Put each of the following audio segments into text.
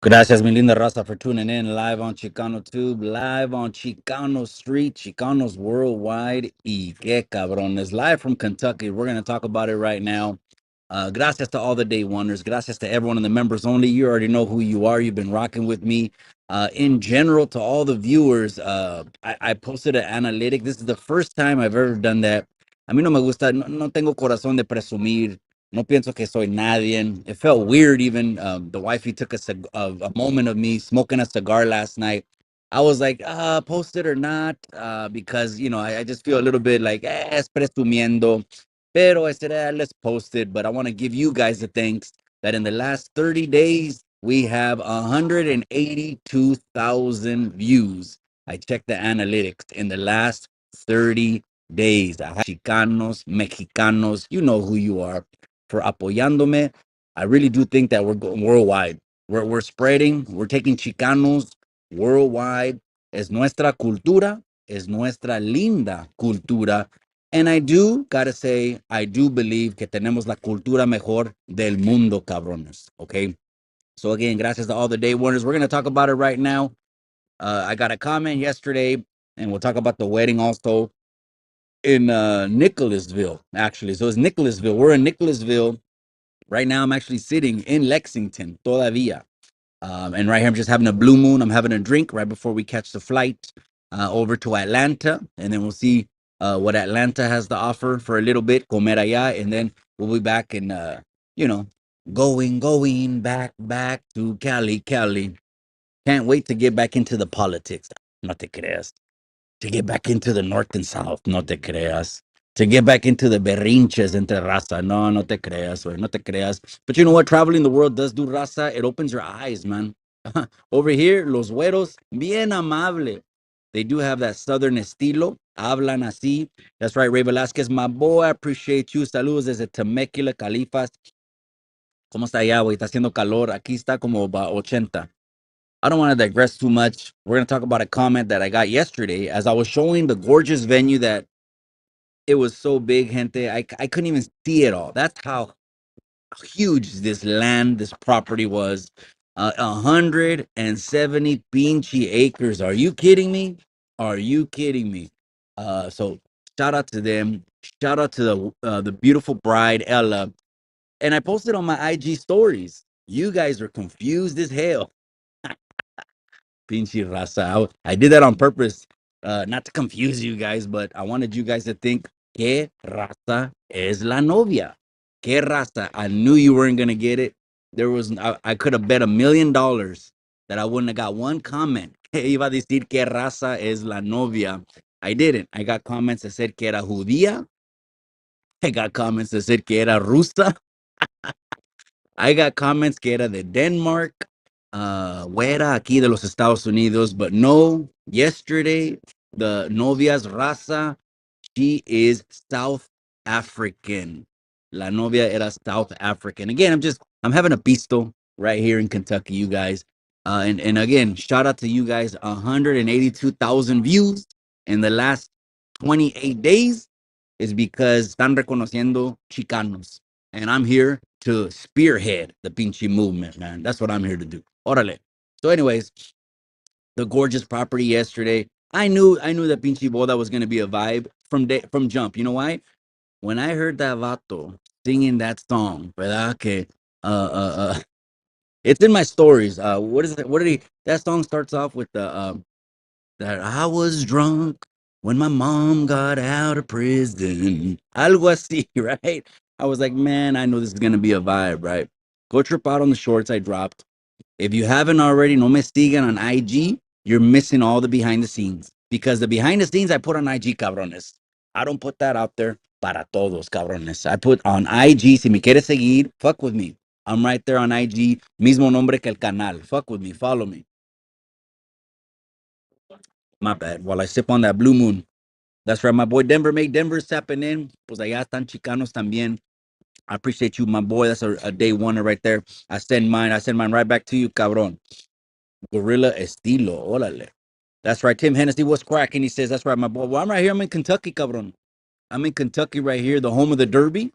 Gracias, mi linda raza, for tuning in live on Chicano Tube, live on Chicano Street, Chicanos Worldwide, y que cabrones, live from Kentucky. We're going to talk about it right now. Gracias to all the day wonders. Gracias to everyone in the members only. You already know who you are. You've been rocking with me. In general, to all the viewers, I posted an analytic. This is the first time I've ever done that. A mí no me gusta, no tengo corazón de presumir. No pienso que soy nadie. It felt weird even. The wifey took a moment of me smoking a cigar last night. I was like, post it or not, because, I just feel a little bit like, es presumiendo. Pero I said, let's post it. But I want to give you guys the thanks that in the last 30 days, we have 182,000 views. I checked the analytics in the last 30 days. Chicanos, Mexicanos, you know who you are for apoyándome. I really do think that we're going worldwide. We're spreading. We're taking Chicanos worldwide. Es nuestra cultura. Es nuestra linda cultura. And I do gotta say, I do believe que tenemos la cultura mejor del mundo, cabrones. Okay. So again, gracias to all the day warners. We're gonna talk about it right now. I got a comment yesterday, and we'll talk about the wedding also in Nicholasville, actually. So it's Nicholasville. We're in Nicholasville. Right now, I'm actually sitting in Lexington, todavía. And right here, I'm just having a blue moon. I'm having a drink right before we catch the flight over to Atlanta. And then we'll see what Atlanta has to offer for a little bit, comer allá. And then we'll be back and, you know, going back to Cali. Can't wait to get back into the politics. No te creas. To get back into the north and south, no te creas. To get back into the berrinches entre raza, no te creas, güey, no te creas. But you know what? Traveling the world does do raza. It opens your eyes, man. Over here, los güeros, bien amable. They do have that southern estilo. Hablan así. That's right, Ray Velasquez, my boy. I appreciate you. Saludos desde Temecula, Califas. ¿Cómo está allá, güey? Está haciendo calor. Aquí está como 80. I don't want to digress too much. We're going to talk about a comment that I got yesterday as I was showing the gorgeous venue that it was so big, gente. I couldn't even see it all. That's how huge this land, this property was. 170 pinchy acres. Are you kidding me? Are you kidding me? So shout out to them. Shout out to the beautiful bride, Ella. And I posted on my IG stories. You guys are confused as hell. Pinche raza. I did that on purpose, not to confuse you guys, but I wanted you guys to think, ¿qué raza es la novia? ¿Qué raza? I knew you weren't going to get it. I could have bet $1,000,000 that I wouldn't have got one comment. Iba a decir, ¿qué raza es la novia? I didn't. I got comments that said que era judía. I got comments that said que era rusa. I got comments que era de Denmark, güera aquí de los Estados Unidos, but no, yesterday, the novia's raza, she is South African. La novia era South African. Again, I'm having a pisto right here in Kentucky, you guys. And again, shout out to you guys, 182,000 views in the last 28 days is because están reconociendo Chicanos. And I'm here to spearhead the pinche movement, man. That's what I'm here to do. Órale. So, anyways, the gorgeous property yesterday. I knew that pinche boda was gonna be a vibe from jump. You know why? When I heard that vato singing that song, ¿verdad? Que, it's in my stories. What is it? What did he? That song starts off with that I was drunk when my mom got out of prison. Algo así, right? I was like, man, I know this is gonna be a vibe, right? Go trip out on the shorts I dropped. If you haven't already, no me sigan on IG. You're missing all the behind the scenes because the behind the scenes I put on IG, cabrones. I don't put that out there para todos, cabrones. I put on IG. Si me quieres seguir, fuck with me. I'm right there on IG. Mismo nombre que el canal. Fuck with me. Follow me. My bad. While I sip on that blue moon. That's right, my boy Denver made Denver's tapping in. Pues allá están Chicanos también. I appreciate you, my boy. That's a day one right there. I send mine right back to you, cabrón. Gorilla estilo. Órale. That's right. Tim Hennessy, what's cracking? He says, that's right, my boy. Well, I'm right here. I'm in Kentucky, cabrón. I'm in Kentucky right here, the home of the Derby.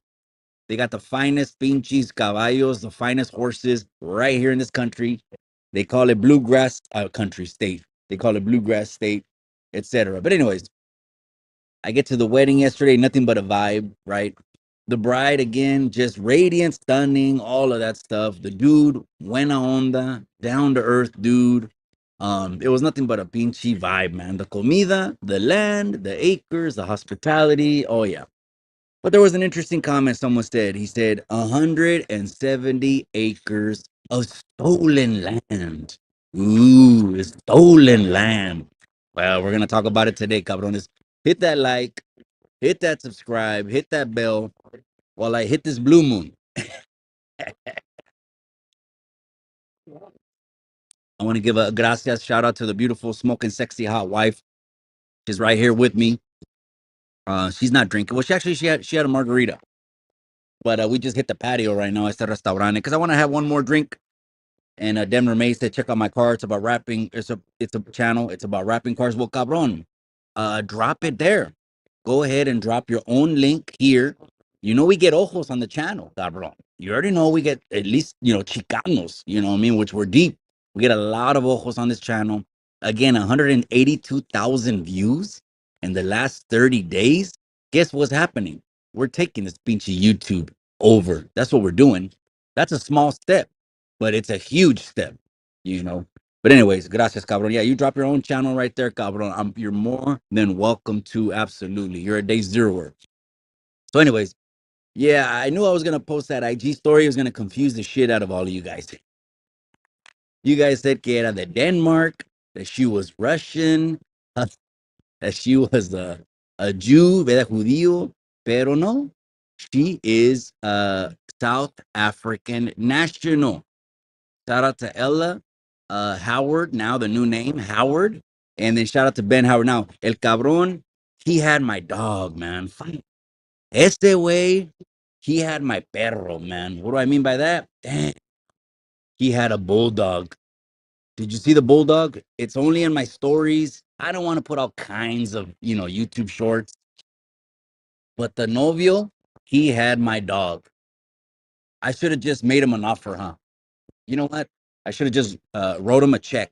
They got the finest pinches caballos, the finest horses right here in this country. They call it bluegrass country state. They call it bluegrass state, etc. But anyways, I get to the wedding yesterday, nothing but a vibe, right? The bride again, just radiant, stunning, all of that stuff. The dude, buena onda, down to earth dude. It was nothing but a pinchy vibe, man. The comida, the land, the acres, the hospitality. Oh yeah. But there was an interesting comment someone said. He said 170 acres of stolen land. Ooh, it's stolen land. Well, we're gonna talk about it today, cabrones. Hit that like, hit that subscribe, hit that bell while I hit this blue moon. I want to give a gracias shout out to the beautiful, smoking, sexy, hot wife. She's right here with me. She's not drinking. Well, she had a margarita, but we just hit the patio right now. Este restaurante because I want to have one more drink. And Denver May said, check out my car. It's about rapping. It's a channel. It's about rapping cars. Well, cabron, drop it there. Go ahead and drop your own link here. You know we get ojos on the channel, cabron. You already know we get at least Chicanos. You know what I mean? Which we're deep. We get a lot of ojos on this channel. Again, 182,000 views in the last 30 days. Guess what's happening? We're taking this pinchy YouTube over. That's what we're doing. That's a small step, but it's a huge step, you know. But anyways, gracias, cabron. Yeah, you drop your own channel right there, cabron. You're more than welcome to. Absolutely, you're a day zeroer. So, anyways, yeah, I knew I was gonna post that IG story. It was gonna confuse the shit out of all of you guys. You guys said que era de Denmark, that she was Russian, that she was a Jew, ¿verdad? Judío, pero no, she is a South African national. Shout out to Ella Howard, now the new name, Howard. And then shout out to Ben Howard. Now, El Cabron, he had my dog, man. Este way, he had my perro, man. What do I mean by that? Damn, he had a bulldog. Did you see the bulldog? It's only in my stories. I don't want to put all kinds of, YouTube shorts. But the novio, he had my dog. I should have just made him an offer, huh? You know what? I should have just wrote him a check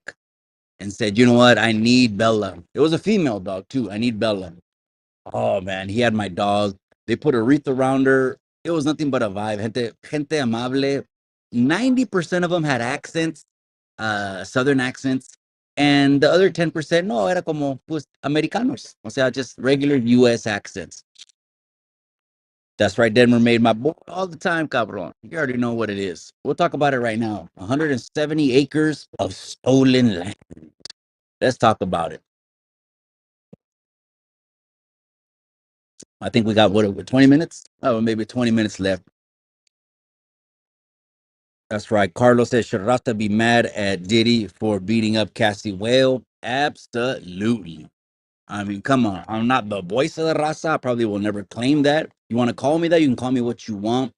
and said, you know what? I need Bella. It was a female dog too. I need Bella. Oh man, he had my dog. They put a wreath around her. It was nothing but a vibe. Gente amable. 90% of them had accents, southern accents. And the other 10%, no, era como pues americanos. O sea, just regular US accents. That's right, Denver made my boy all the time, cabron. You already know what it is. We'll talk about it right now. 170 acres of stolen land. Let's talk about it. I think we got what 20 minutes? Oh, maybe 20 minutes left. That's right. Carlos says, should Rasta be mad at Diddy for beating up Cassie Whale? Absolutely. I mean, come on. I'm not the voice of the Rasta. I probably will never claim that. You want to call me that? You can call me what you want.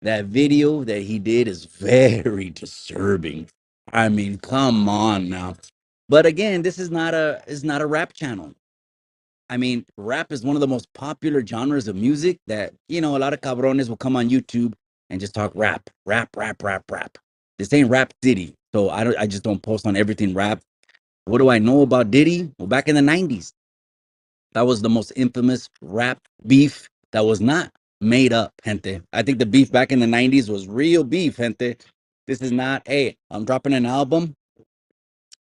That video that he did is very disturbing. I mean, come on now. But again, this is not a rap channel. I mean, rap is one of the most popular genres of music that, a lot of cabrones will come on YouTube and just talk rap, rap, rap, rap, rap. This ain't Rap City. So I just don't post on everything rap. What do I know about Diddy? Well, back in the 90s, that was the most infamous rap beef that was not made up, gente. I think the beef back in the 90s was real beef, gente. This is not, hey, I'm dropping an album.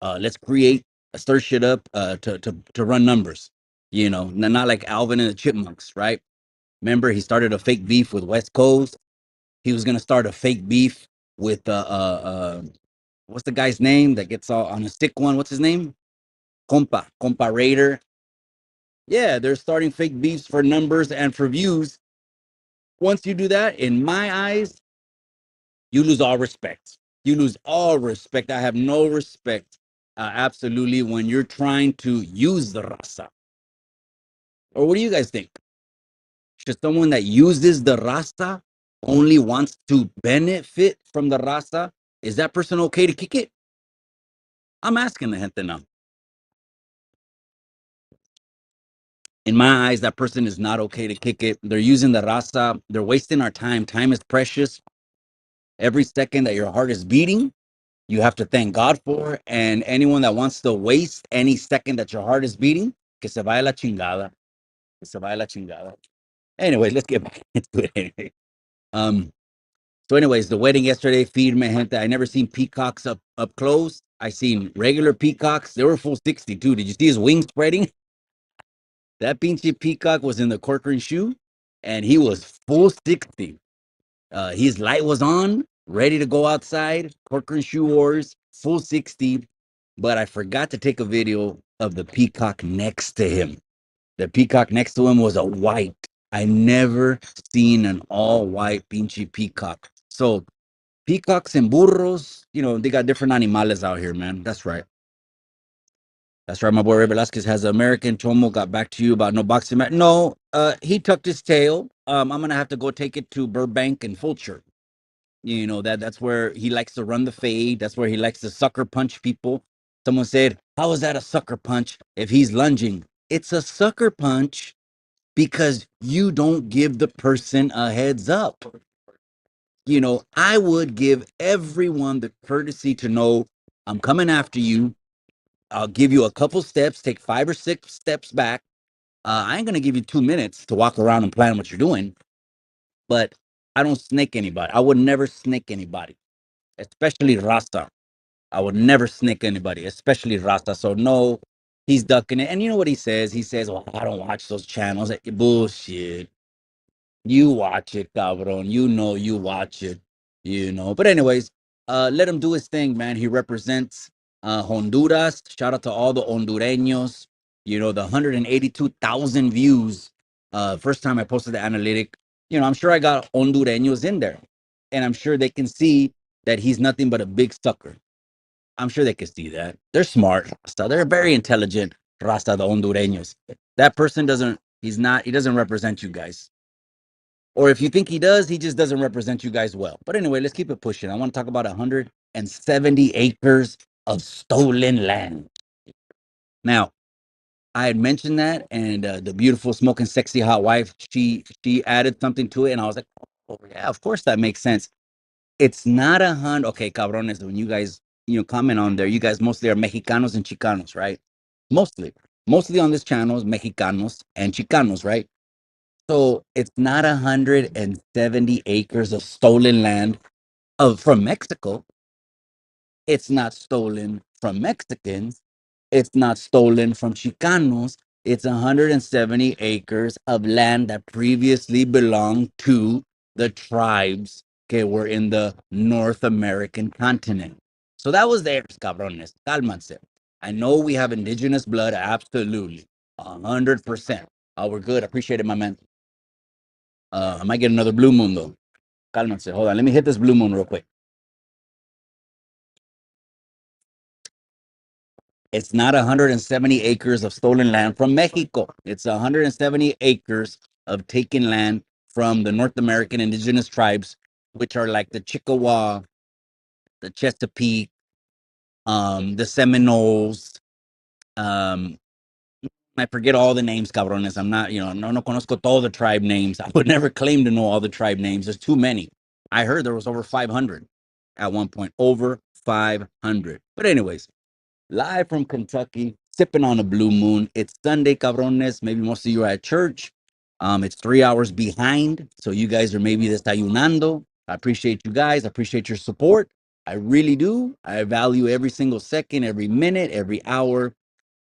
Let's create, stir shit up to run numbers. Not like Alvin and the Chipmunks, right? Remember, he started a fake beef with West Coast. He was gonna start a fake beef with what's the guy's name that gets all on a stick one? What's his name? Compa Raider. Yeah, they're starting fake beefs for numbers and for views. Once you do that, in my eyes, you lose all respect. You lose all respect. I have no respect, absolutely, when you're trying to use the raza. Or what do you guys think? Should someone that uses the raza only wants to benefit from the raza? Is that person okay to kick it? I'm asking the gente now. In my eyes, that person is not okay to kick it. They're using the raza. They're wasting our time. Time is precious. Every second that your heart is beating, You have to thank God for. And anyone that wants to waste any second that your heart is beating, que se vaya la chingada. Que se vaya la chingada. Anyways, let's get back into it anyway. Um, so anyways, the wedding yesterday, feed me gente. I never seen peacocks up close. I seen regular peacocks. They were full 62. Did you see his wings spreading? That pinche peacock was in the Corcoran shoe and he was full 60. His light was on, ready to go outside. Corcoran shoe wars, full 60. But I forgot to take a video of the peacock next to him. The peacock next to him was a white. I never seen an all white pinche peacock. So peacocks and burros, they got different animales out here, man. That's right. That's right. My boy Ray Velasquez has an American. Chomo got back to you about no boxing match. No, he tucked his tail. I'm gonna have to go take it to Burbank and Fulcher. That's where he likes to run the fade. That's where he likes to sucker punch people. Someone said, "How is that a sucker punch if he's lunging?" It's a sucker punch because you don't give the person a heads up. I would give everyone the courtesy to know I'm coming after you. I'll give you a couple steps, take 5 or 6 steps back. I ain't gonna give you 2 minutes to walk around and plan what you're doing, but I don't snake anybody. I would never snake anybody, especially Rasta. I would never snake anybody, especially Rasta. So no, he's ducking it. And you know what he says? He says, "Well, I don't watch those channels." Bullshit. You watch it, cabron. You watch it. But anyways, let him do his thing, man. He represents Honduras. Shout out to all the Hondureños. The 182,000 views. First time I posted the analytic. I'm sure I got Hondureños in there. And I'm sure they can see that he's nothing but a big sucker. I'm sure they can see that. They're smart, Rasta. They're very intelligent, Rasta, the Hondureños. That person he doesn't represent you guys. Or if you think he does, he just doesn't represent you guys well. But anyway, let's keep it pushing. I want to talk about 170 acres of stolen land. Now, I had mentioned that, and the beautiful, smoking, sexy, hot wife, she added something to it, and I was like, oh yeah, of course that makes sense. It's not 100. Okay, cabrones, when you guys comment on there, you guys mostly are Mexicanos and Chicanos, right? Mostly on this channel is Mexicanos and Chicanos, right? So it's not 170 acres of stolen land from Mexico. It's not stolen from Mexicans. It's not stolen from Chicanos. It's 170 acres of land that previously belonged to the tribes that were in the North American continent. So that was theirs, cabrones. Cálmanse. I know we have indigenous blood, absolutely. 100%. Oh, we're good. Appreciate it, my man. I might get another blue moon though. Cálmense. Hold on. Let me hit this blue moon real quick. It's not 170 acres of stolen land from Mexico. It's 170 acres of taken land from the North American indigenous tribes, which are like the Chickasaw, the Chesapeake, the Seminoles. Um, I forget all the names, cabrones. I'm not, no conozco all the tribe names. I would never claim to know all the tribe names. There's too many. I heard there was over 500 at one point, over 500. But anyways, live from Kentucky, sipping on a blue moon. It's Sunday, cabrones. Maybe most of you are at church. It's 3 hours behind, so you guys are maybe desayunando. I appreciate you guys. I appreciate your support. I really do. I value every single second, every minute, every hour,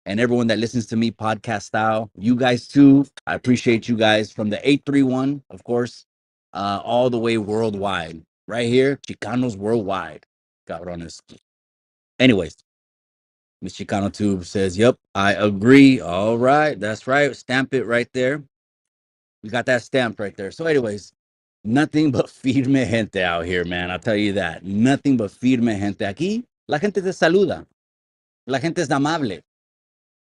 and everyone that listens to me podcast style. You guys too. I appreciate you guys from the 831, of course, all the way worldwide. Right here, Chicanos worldwide, cabrones. Anyways, Miss Chicano Tube says, "Yep, I agree." All right, that's right. Stamp it right there. We got that stamped right there. So, anyways, nothing but firme gente out here, man. I'll tell you that. Nothing but firme gente. Aquí, la gente te saluda. La gente es amable.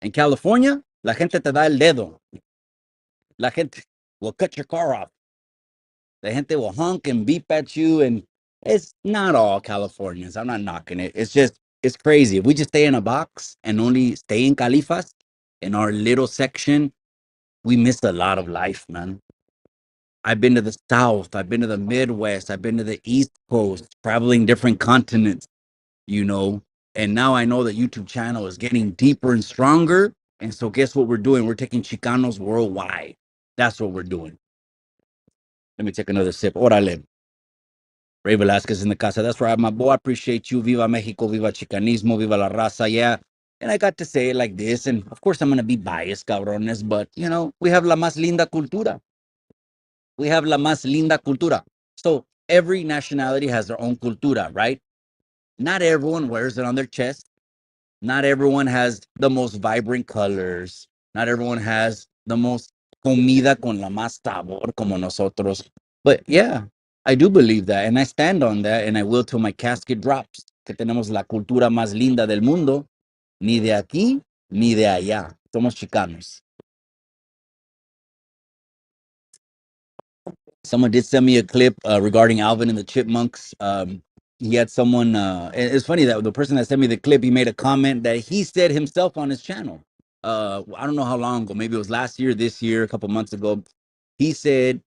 In California, la gente te da el dedo. La gente will cut your car off. The gente will honk and beep at you. And it's not all Californians. I'm not knocking it. It's crazy. If we just stay in a box and only stay in Califas, in our little section, we miss a lot of life, man. I've been to the South. I've been to the Midwest. I've been to the East Coast, traveling different continents. you know. And now I know that YouTube channel is getting deeper and stronger. And so guess what we're doing? We're taking Chicanos worldwide. That's what we're doing. Let me take another sip. Orale. Ray Velasquez in the casa. That's right, my boy. I appreciate you. Viva Mexico, viva Chicanismo, viva la raza. Yeah. And I got to say it like this. And of course, I'm going to be biased, cabrones. But, you know, we have la más linda cultura. We have la más linda cultura. So every nationality has their own cultura, right? Not everyone wears it on their chest. Not everyone has the most vibrant colors. Not everyone has the most comida con la más sabor como nosotros. But yeah, I do believe that. And I stand on that. And I will till my casket drops. Que tenemos la cultura más linda del mundo. Ni de aquí, ni de allá. Somos chicanos. Someone did send me a clip regarding Alvin and the Chipmunks. He had someone, it's funny that the person that sent me the clip, he made a comment that he said himself on his channel. I don't know how long ago, maybe it was last year, this year, a couple months ago. He said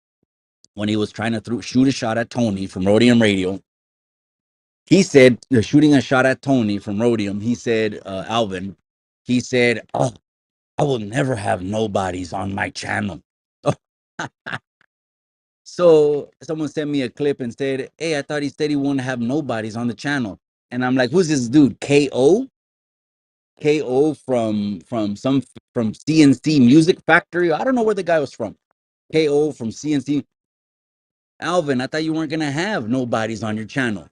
when he was trying to shoot a shot at Tony from Rhodium Radio, he said, shooting a shot at Tony from Rhodium, he said, Alvin, he said, oh, I will never have nobodies on my channel. So someone sent me a clip and said, "Hey, I thought he said he wouldn't have nobodies on the channel." And I'm like, "Who's this dude? KO? KO from CNC Music Factory? I don't know where the guy was from. KO from CNC. Alvin, I thought you weren't gonna have nobodies on your channel.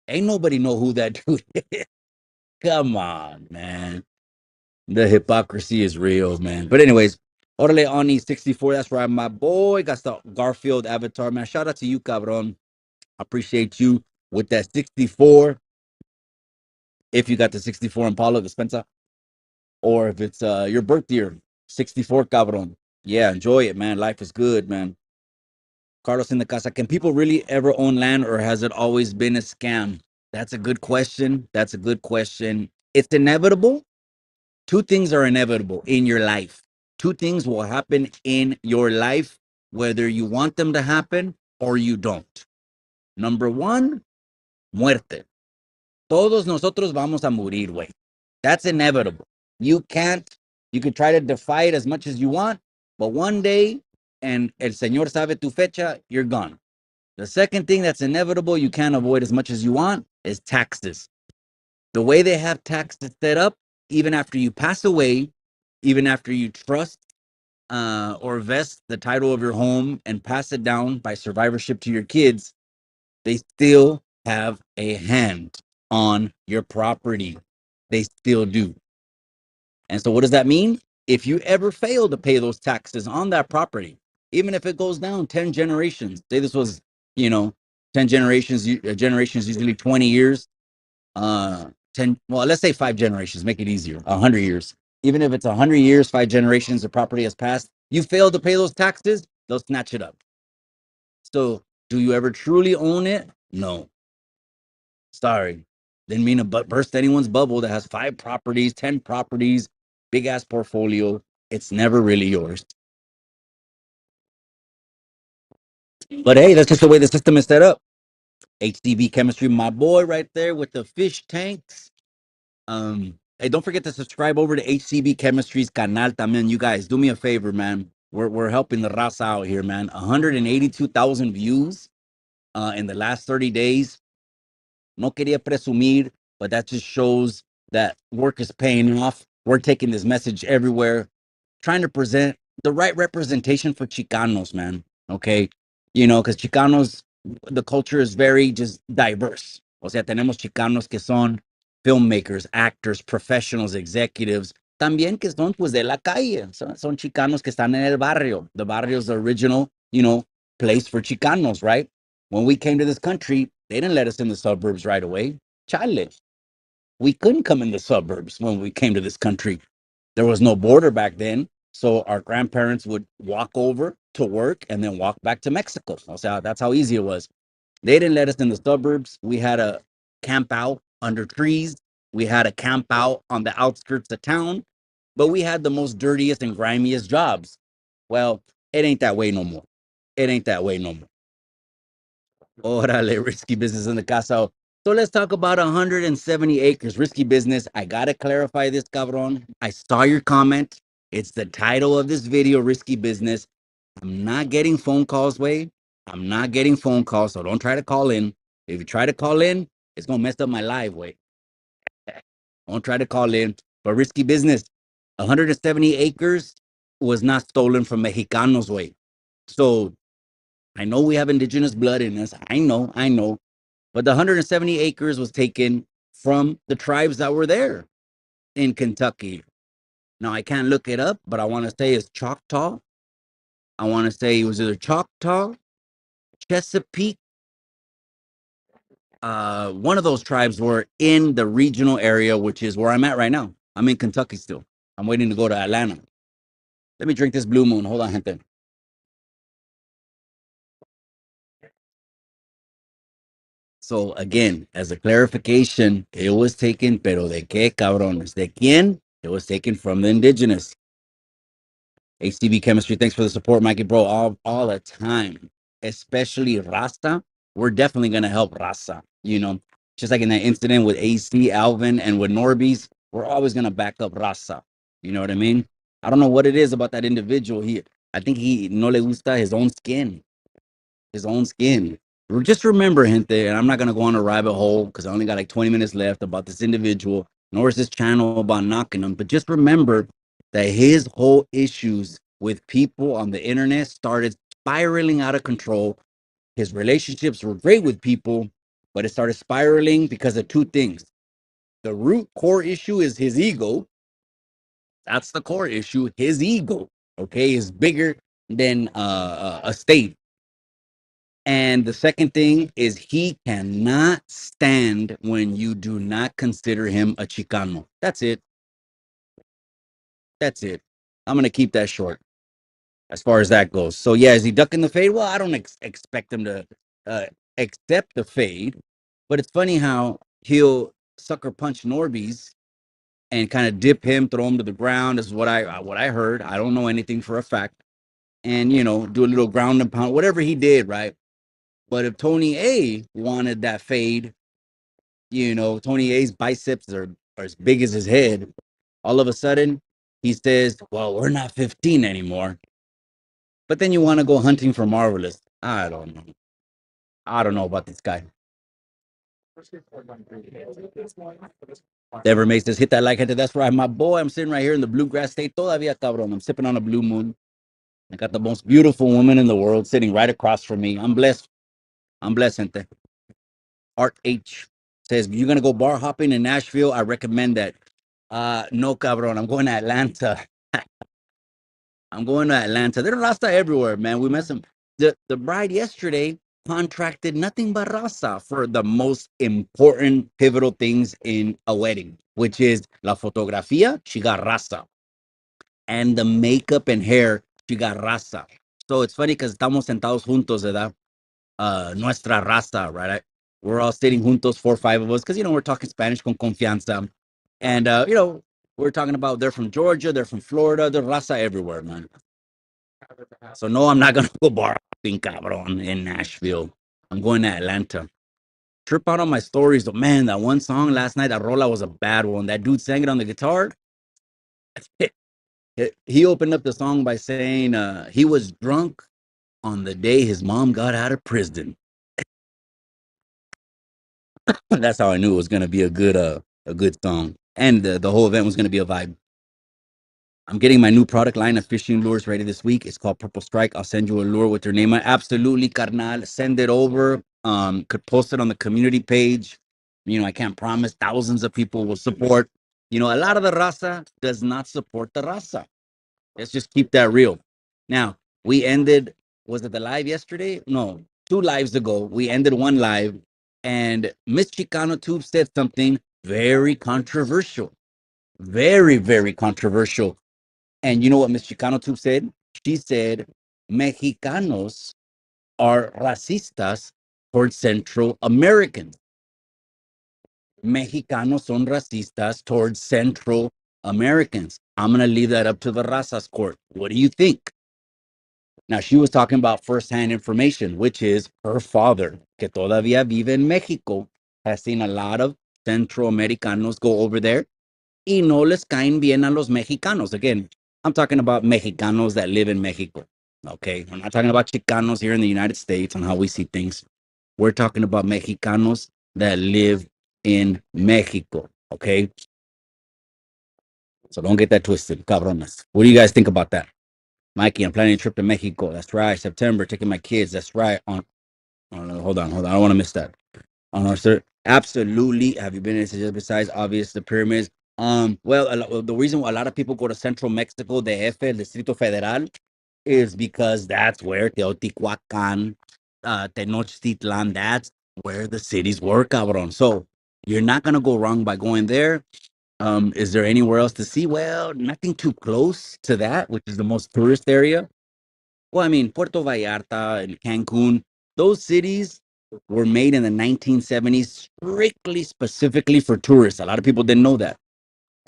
Ain't nobody know who that dude is. Come on, man. The hypocrisy is real, man. But anyways, Orale Oni 64. That's right, my boy. Got the Garfield avatar, man. Shout out to you, cabron. Appreciate you with that 64. If you got the 64 Impala, the Spencer, or if it's your birth year, 64, cabron. Yeah, enjoy it, man. Life is good, man. Carlos in the casa. Can people really ever own land, or has it always been a scam? That's a good question. That's a good question. It's inevitable. Two things are inevitable in your life. Two things will happen in your life, whether you want them to happen or you don't. Number one, muerte. Todos nosotros vamos a morir, güey. That's inevitable. You can't, you can try to defy it as much as you want, but one day, and el Señor sabe tu fecha, you're gone. The second thing that's inevitable, you can't avoid as much as you want, is taxes. The way they have taxes set up, even after you pass away, even after you trust or vest the title of your home and pass it down by survivorship to your kids, they still have a hand on your property. They still do. And so, what does that mean? If you ever fail to pay those taxes on that property, even if it goes down 10 generations, say this was, you know, 10 generations, generations usually 20 years, 10, well, let's say 5 generations, make it easier, 100 years. Even if it's 100 years, 5 generations, the property has passed, you fail to pay those taxes, they'll snatch it up. So, do you ever truly own it? No. Sorry. Didn't mean to burst anyone's bubble that has 5 properties, 10 properties, big ass portfolio. It's never really yours. But hey, that's just the way the system is set up. HCV chemistry, my boy right there with the fish tanks. Hey, don't forget to subscribe over to HCB Chemistry's canal también. You guys, do me a favor, man. We're helping the raza out here, man. 182,000 views in the last 30 days. No quería presumir, but that just shows that work is paying off. We're taking this message everywhere, trying to present the right representation for Chicanos, man. Okay. You know, because Chicanos, the culture is very just diverse. O sea, tenemos Chicanos que son filmmakers, actors, professionals, executives, también que son pues de la calle. Son Chicanos que están en el barrio. The barrio is the original, you know, place for Chicanos, right? When we came to this country, they didn't let us in the suburbs right away. Chale. We couldn't come in the suburbs when we came to this country. There was no border back then. So our grandparents would walk over to work and then walk back to Mexico. So that's how easy it was. They didn't let us in the suburbs. We had to camp out under trees. We had to camp out on the outskirts of town. But we had the most dirtiest and grimiest jobs. Well, it ain't that way no more. It ain't that way no more. Órale, risky business in the casa. So let's talk about 170 acres, risky business. I gotta clarify this, cabron. I saw your comment. It's the title of this video, risky business. I'm not getting phone calls, Wade. I'm not getting phone calls, so don't try to call in. If you try to call in, it's gonna mess up my live, Wade. Don't try to call in. But risky business, 170 acres was not stolen from Mexicanos, Wade. So I know we have indigenous blood in us. I know. But the 170 acres was taken from the tribes that were there in Kentucky. Now I can't look it up, but I want to say it's Choctaw. I want to say it was either Choctaw, Chesapeake. One of those tribes were in the regional area, which is where I'm at right now. I'm in Kentucky still. I'm waiting to go to Atlanta. Let me drink this Blue Moon. Hold on, gente. So again, as a clarification, it was taken, pero de qué cabrones? ¿De quién? It was taken from the indigenous. HCB Chemistry, thanks for the support, Mikey, bro, all the time. Especially Rasta. We're definitely gonna help Rasta. You know, just like in that incident with AC, Alvin, and with Norby's, we're always gonna back up Rasta. You know what I mean? I don't know what it is about that individual. I think he no le gusta his own skin. His own skin. Just remember, gente, and I'm not gonna go on a rabbit hole because I only got like 20 minutes left about this individual, nor is this channel about knocking him. But just remember that his whole issues with people on the internet started spiraling out of control. His relationships were great with people, but it started spiraling because of two things. The root core issue is his ego. That's the core issue. His ego, okay, is bigger than a state. And the second thing is he cannot stand when you do not consider him a Chicano. That's it. That's it. I'm going to keep that short as far as that goes. So, yeah, is he ducking the fade? Well, I don't expect him to uh, accept the fade. But it's funny how he'll sucker punch Norby's and kind of dip him, throw him to the ground. Is what I heard. I don't know anything for a fact. And, you know, do a little ground and pound, whatever he did, right? But if Tony A wanted that fade, you know, Tony A's biceps are as big as his head. All of a sudden, he says, well, we're not 15 anymore. But then you want to go hunting for Marvelous. I don't know. I don't know about this guy. Never makes this hit that like it. That's right, my boy. I'm sitting right here in the bluegrass state. Todavía cabrón. I'm sipping on a blue moon. I got the most beautiful woman in the world sitting right across from me. I'm blessed. I'm blessed, gente. Art H says, you're going to go bar hopping in Nashville? I recommend that. No, cabron. I'm going to Atlanta. I'm going to Atlanta. There's Rasta everywhere, man. We met some. The bride yesterday contracted nothing but Rasta for the most important, pivotal things in a wedding, which is la fotografía. She got Rasta, and the makeup and hair. She got Rasta. So it's funny because estamos sentados juntos, ¿verdad? Nuestra raza, right? We're all sitting juntos, 4 or 5 of us, because, you know, we're talking Spanish con confianza. And, you know, we're talking about they're from Georgia, they're from Florida, they're raza everywhere, man. So, no, I'm not going to go bar hopping, cabron, in Nashville. I'm going to Atlanta. Trip out on my stories, but man, that one song last night, that rola was a bad one. That dude sang it on the guitar. He opened up the song by saying he was drunk on the day his mom got out of prison. That's how I knew it was gonna be a good song, and the whole event was gonna be a vibe. I'm getting my new product line of fishing lures ready this week. It's called Purple Strike. I'll send you a lure with your name on. Absolutely, carnal. Send it over. Could post it on the community page. You know, I can't promise thousands of people will support. You know, a lot of the raza does not support the raza. Let's just keep that real. Now, we ended, was it the live yesterday? No, 2 lives ago. We ended one live, and Miss Chicano Tube said something very controversial. Very, very controversial. And you know what Miss Chicano Tube said? She said, Mexicanos are racistas towards Central Americans. Mexicanos son racistas towards Central Americans. I'm going to leave that up to the razas court. What do you think? Now, she was talking about firsthand information, which is her father, que todavía vive en Mexico. has seen a lot of Central Americanos go over there y no les caen bien a los Mexicanos. Again, I'm talking about Mexicanos that live in Mexico. Okay. We're not talking about Chicanos here in the United States on how we see things. We're talking about Mexicanos that live in Mexico. Okay. So don't get that twisted, cabronas. What do you guys think about that? Mikey, I'm planning a trip to Mexico. That's right. September, taking my kids. That's right. On hold on, hold on. I don't want to miss that. On our sir, absolutely. Have you been in just besides obvious the pyramids? Well, the reason why a lot of people go to Central Mexico, the F, el Distrito Federal, is because that's where Teotihuacan, Tenochtitlan, that's where the cities were, cabron. So you're not gonna go wrong by going there. Is there anywhere else to see? Well, nothing too close to that, which is the most tourist area. Well, I mean, Puerto Vallarta and Cancun, those cities were made in the 1970s strictly specifically for tourists. A lot of people didn't know that.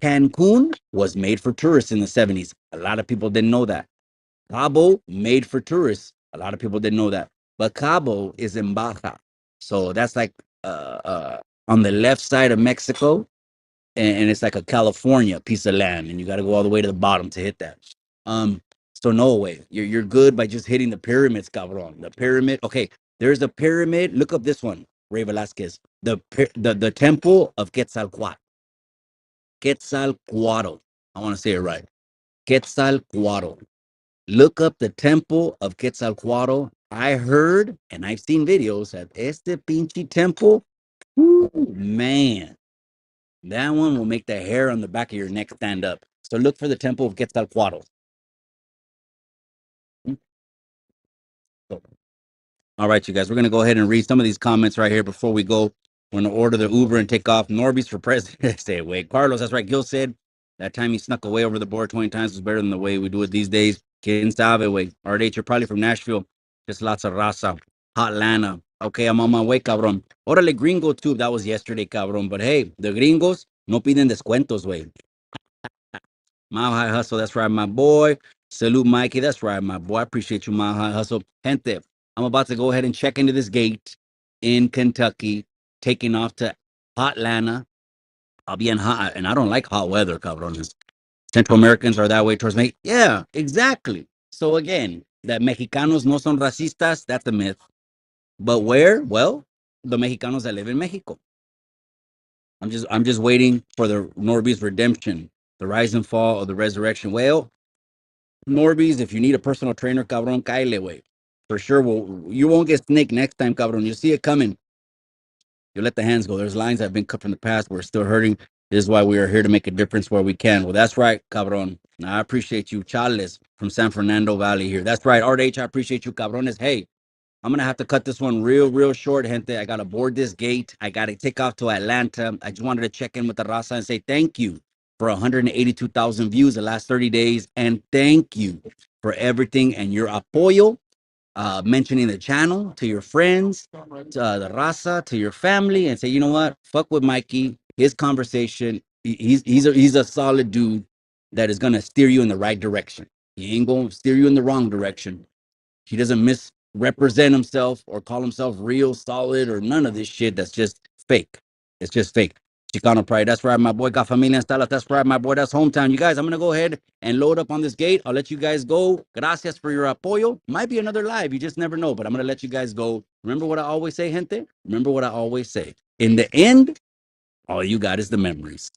Cancun was made for tourists in the 70s. A lot of people didn't know that. Cabo made for tourists. A lot of people didn't know that. But Cabo is in Baja. So that's like on the left side of Mexico, and it's like a California piece of land, and you got to go all the way to the bottom to hit that. Um, so no way, you're good by just hitting the pyramids, cabron. The pyramid, okay. There's a pyramid. Look up this one, Ray Velasquez. The temple of Quetzalcoatl. Quetzalcoatl. I want to say it right. Quetzalcoatl. Look up the temple of Quetzalcoatl. I heard and I've seen videos of este pinche temple. Woo, man, that one will make the hair on the back of your neck stand up. So look for the temple of Quetzalcoatl. All right, you guys, we're going to go ahead and read some of these comments right here before we go. We're going to order the Uber and take off. Norby's for president. Stay away. Carlos, that's right. Gil said that time he snuck away over the board 20 times was better than the way we do it these days. Quien sabe, way. RDH, you're probably from Nashville. Just lots of raza. Hot Lana. Okay, I'm on my way, cabrón. Órale, gringo tube. That was yesterday, cabrón. But hey, the gringos no piden descuentos, way. Mile High Hustle, that's right, my boy. Salute, Mikey, that's right, my boy. I appreciate you, Mile High Hustle. Gente, I'm about to go ahead and check into this gate in Kentucky, taking off to hot Atlanta. I'll be in hot, and I don't like hot weather, cabrones. Central Americans are that way towards me. Yeah, exactly. So again, that Mexicanos no son racistas, that's a myth. But where? Well, the Mexicanos that live in Mexico. I'm just waiting for the Norby's redemption, the rise and fall of the resurrection. Well, Norby's, if you need a personal trainer, cabron, caile, way. For sure, you won't get snake next time, cabron. You see it coming. You let the hands go. There's lines that have been cut from the past. We're still hurting. This is why we are here to make a difference where we can. Well, that's right, cabron. I appreciate you, Charles from San Fernando Valley here. That's right, RDH. I appreciate you, cabrones. Hey, I'm gonna have to cut this one real short, gente. I gotta board this gate. I gotta take off to Atlanta. I just wanted to check in with the Raza and say thank you for 182,000 views the last 30 days, and thank you for everything and your apoyo, mentioning the channel to your friends, to the Raza, to your family, and say, you know what, fuck with Mikey. His conversation, he's a solid dude that is gonna steer you in the right direction. He ain't gonna steer you in the wrong direction. He doesn't misrepresent himself or call himself real, solid, or none of this shit. That's just fake. It's just fake. Chicano pride. That's right, my boy. Got familia instala. That's right, my boy. That's hometown. You guys, I'm gonna go ahead and load up on this gate. I'll let you guys go. Gracias for your apoyo. Might be another live. You just never know. But I'm gonna let you guys go. Remember what I always say, gente. Remember what I always say. In the end, all you got is the memories.